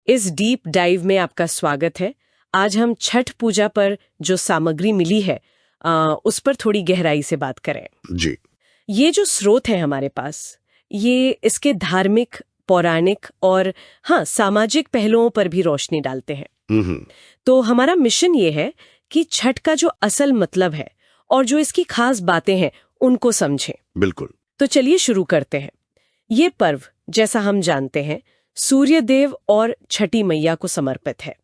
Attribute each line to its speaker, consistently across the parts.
Speaker 1: इस deep dive में आपका स्वागत है। आज हम छठ पूजा पर जो सामग्री मिली है उस पर थोड़ी गहराई से बात करें।
Speaker 2: जी।
Speaker 1: ये जो स्रोत है हमारे पास, ये इसके धार्मिक, पौराणिक और सामाजिक पहलुओं पर भी रोशनी डालते हैं। तो हमारा मिशन ये है कि छठ का जो असल मतलब है और जो इसकी खास बातें हैं उनको समझें।
Speaker 2: बिल्कुल।
Speaker 1: तो चलिए शुरू करते हैं। ये पर्व, जैसा हम जानते हैं, सूर्य देव और छठी मैया को समर्पित है।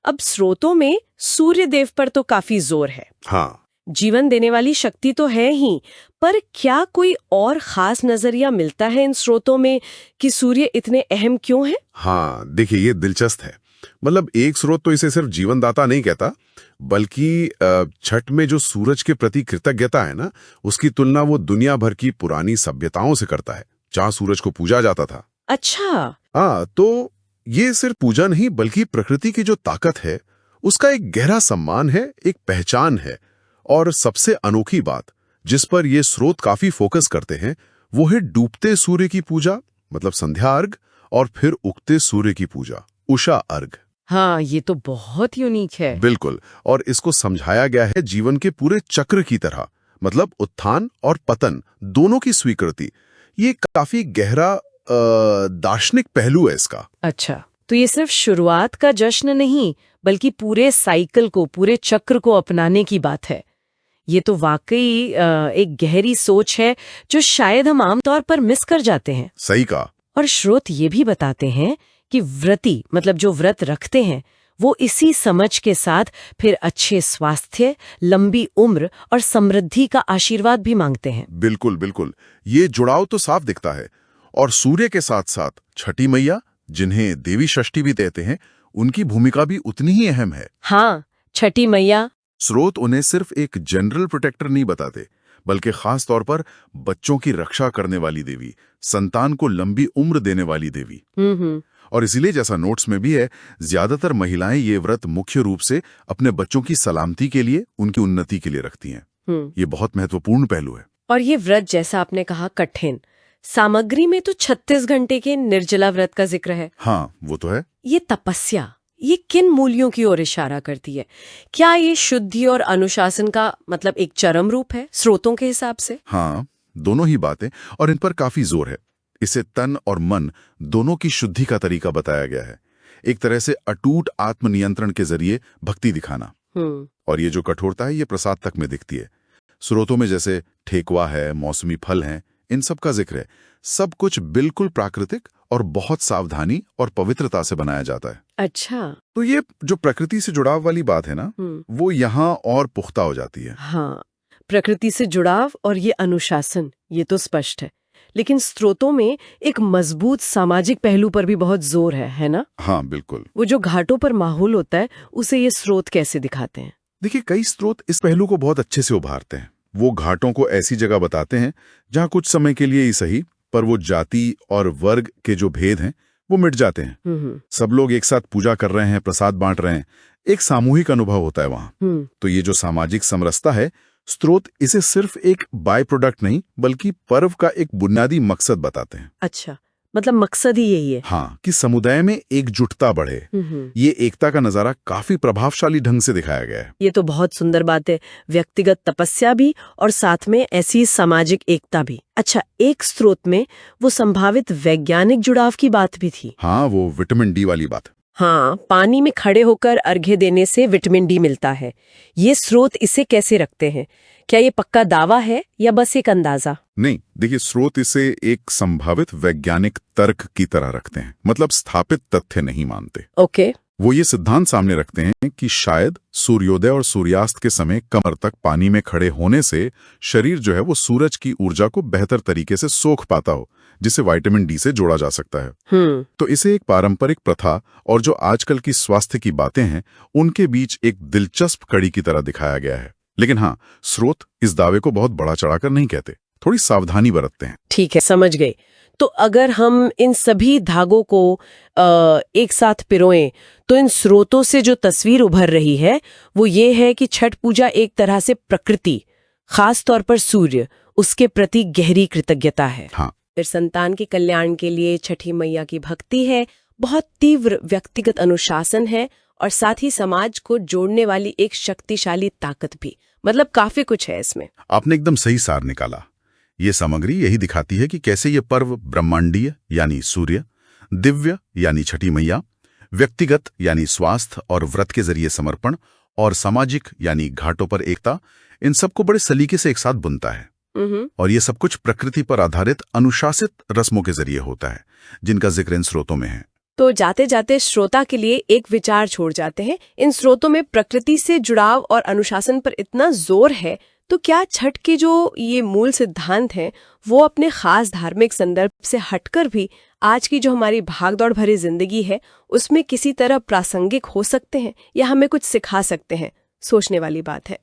Speaker 1: अब स्रोतों में सूर्य देव पर तो काफी जोर है।
Speaker 2: हाँ।
Speaker 1: जीवन देने वाली शक्ति तो है ही, पर क्या कोई और खास नजरिया मिलता है इन स्रोतों में कि सूर्य इतने अहम क्यों है?
Speaker 2: हाँ, देखिए ये दिलचस्प है। मतलब एक स्रोत तो इसे सिर्फ जीवनदाता नहीं कहता, बल्कि छठ में जो सूरज के प्रति कृतज्ञता है ना, उसकी तुलना वो दुनिया भर की पुरानी सभ्यताओं से करता है, जहाँ सूरज को पूजा जाता था।
Speaker 1: अच्छा।
Speaker 2: हाँ, तो ये सिर्फ पूजा नहीं बल्कि प्रकृति की जो ताकत है उसका एक गहरा सम्मान है, एक पहचान है। और सबसे अनोखी बात जिस पर ये स्रोत काफी फोकस करते हैं वो है डूबते सूर्य की पूजा, मतलब संध्या अर्घ, और फिर उगते सूर्य की पूजा, उषा अर्घ।
Speaker 1: हाँ, ये तो बहुत यूनिक है।
Speaker 2: बिल्कुल। और इसको समझाया गया है जीवन के पूरे चक्र की तरह, मतलब उत्थान और पतन दोनों की स्वीकृति। ये काफी गहरा दार्शनिक पहलू है इसका।
Speaker 1: अच्छा, तो ये सिर्फ शुरुआत का जश्न नहीं बल्कि पूरे साइकिल को, पूरे चक्र को अपनाने की बात है। ये तो वाकई एक गहरी सोच है जो शायद हम आमतौर पर मिस कर जाते हैं।
Speaker 2: सही कहा।
Speaker 1: और स्रोत ये भी बताते हैं कि व्रती, मतलब जो व्रत रखते हैं, वो इसी समझ के साथ फिर अच्छे स्वास्थ्य, लंबी उम्र और समृद्धि का आशीर्वाद भी मांगते हैं।
Speaker 2: बिल्कुल बिल्कुल, ये जुड़ाव तो साफ दिखता है। और सूर्य के साथ साथ छठी मैया, जिन्हें देवी षष्ठी भी कहते हैं, उनकी भूमिका भी उतनी ही अहम है।
Speaker 1: हाँ, छठी मैया।
Speaker 2: स्रोत उन्हें सिर्फ एक जनरल प्रोटेक्टर नहीं बताते, बल्कि खास तौर पर बच्चों की रक्षा करने वाली देवी, संतान को लंबी उम्र देने वाली देवी। और इसीलिए, जैसा नोट्स में भी है, ज्यादातर महिलाएं ये व्रत मुख्य रूप से अपने बच्चों की सलामती के लिए, उनकी उन्नति के लिए रखती हैं। ये बहुत महत्वपूर्ण पहलू है।
Speaker 1: और ये व्रत, जैसा आपने कहा, कठिन। सामग्री में तो 36 घंटे के निर्जला व्रत का जिक्र है।
Speaker 2: हाँ, वो तो है।
Speaker 1: ये तपस्या, ये किन मूल्यों की ओर इशारा करती है? क्या ये शुद्धि और अनुशासन का मतलब एक चरम रूप है स्रोतों के हिसाब से?
Speaker 2: हाँ, दोनों ही बातें, और इन पर काफी जोर है। इसे तन और मन दोनों की शुद्धि का तरीका बताया गया है। एक तरह से अटूट आत्मनियंत्रण के जरिए भक्ति दिखाना। और ये जो कठोरता है, ये प्रसाद तक में दिखती है। स्रोतों में जैसे ठेकुआ है, मौसमी फल हैं, इन सब का जिक्र है। सब कुछ बिल्कुल प्राकृतिक और बहुत सावधानी और पवित्रता से बनाया जाता है।
Speaker 1: अच्छा।
Speaker 2: तो ये जो प्रकृति से जुड़ाव वाली बात है ना, वो यहाँ और पुख्ता हो जाती है।
Speaker 1: हाँ, प्रकृति से जुड़ाव और ये अनुशासन, ये तो स्पष्ट है। लेकिन स्रोतों में एक मजबूत सामाजिक पहलू पर भी बहुत जोर है ना?
Speaker 2: हाँ, बिल्कुल।
Speaker 1: वो जो घाटों पर माहौल होता है, उसे ये स्रोत कैसे दिखाते हैं?
Speaker 2: देखिए, कई स्रोत इस पहलू को बहुत अच्छे से उभारते हैं। वो घाटों को ऐसी जगह बताते हैं जहाँ कुछ समय के लिए ही सही, पर वो जाति और वर्ग के जो भेद हैं वो मिट जाते हैं। सब लोग एक साथ पूजा कर रहे हैं, प्रसाद बांट रहे हैं, एक सामूहिक अनुभव होता है वहाँ। तो ये जो सामाजिक समरसता है, स्रोत इसे सिर्फ एक बाय प्रोडक्ट नहीं बल्कि पर्व का एक बुनियादी मकसद बताते हैं।
Speaker 1: अच्छा, मतलब मकसद ही यही है।
Speaker 2: हाँ, कि समुदाय में एकजुटता बढ़े। ये एकता का नजारा काफी प्रभावशाली ढंग से दिखाया गया है।
Speaker 1: ये तो बहुत सुंदर बात है, व्यक्तिगत तपस्या भी और साथ में ऐसी सामाजिक एकता भी। अच्छा, एक स्रोत में वो संभावित वैज्ञानिक जुड़ाव की बात भी थी।
Speaker 2: हाँ, वो विटामिन डी वाली बात।
Speaker 1: हाँ, पानी में खड़े होकर अर्घ्य देने से विटामिन डी मिलता है। ये स्रोत इसे कैसे रखते हैं? क्या ये पक्का दावा है या बस एक अंदाजा?
Speaker 2: नहीं, देखिए, स्रोत इसे एक संभावित वैज्ञानिक तर्क की तरह रखते हैं, मतलब स्थापित तथ्य नहीं मानते।
Speaker 1: ओके।
Speaker 2: वो ये सिद्धांत सामने रखते हैं कि शायद सूर्योदय और सूर्यास्त के समय कमर तक पानी में खड़े होने से शरीर जो है वो सूरज की ऊर्जा को बेहतर तरीके से सोख पाता हो, जिसे विटामिन डी से जोड़ा जा सकता है। तो इसे एक पारंपरिक प्रथा और जो आजकल की स्वास्थ्य की बातें हैं उनके बीच एक दिलचस्प कड़ी की तरह दिखाया गया है। लेकिन हाँ, स्रोत इस दावे को बहुत बड़ा चढ़ाकर नहीं कहते, थोड़ी सावधानी बरतते हैं।
Speaker 1: ठीक है, समझ गए। तो अगर हम इन सभी धागों को एक साथ पिरोएं, तो इन स्रोतों से जो तस्वीर उभर रही है वो ये है कि छठ पूजा एक तरह से प्रकृति, खास तौर पर सूर्य, उसके प्रति गहरी कृतज्ञता है।
Speaker 2: हाँ।
Speaker 1: फिर संतान के कल्याण के लिए छठी मैया की भक्ति है, बहुत तीव्र व्यक्तिगत अनुशासन है और साथ ही समाज को जोड़ने वाली एक शक्तिशाली ताकत भी। मतलब काफी कुछ है इसमें।
Speaker 2: आपने एकदम सही सार निकाला। ये सामग्री यही दिखाती है कि कैसे ये पर्व ब्रह्मांडीय यानी सूर्य, दिव्य यानी छठी मैया, व्यक्तिगत यानी स्वास्थ्य और व्रत के जरिए समर्पण, और सामाजिक यानी घाटों पर एकता, इन सबको बड़े सलीके से एक साथ बुनता है। और ये सब कुछ प्रकृति पर आधारित अनुशासित रस्मों के जरिए होता है, जिनका जिक्र इन स्रोतों में है।
Speaker 1: तो जाते जाते श्रोता के लिए एक विचार छोड़ जाते हैं। इन स्रोतों में प्रकृति से जुड़ाव और अनुशासन पर इतना जोर है, तो क्या छठ के जो ये मूल सिद्धांत हैं वो अपने खास धार्मिक संदर्भ से हटकर भी आज की जो हमारी भागदौड़ भरी जिंदगी है उसमें किसी तरह प्रासंगिक हो सकते हैं या हमें कुछ सिखा सकते हैं? सोचने वाली बात है।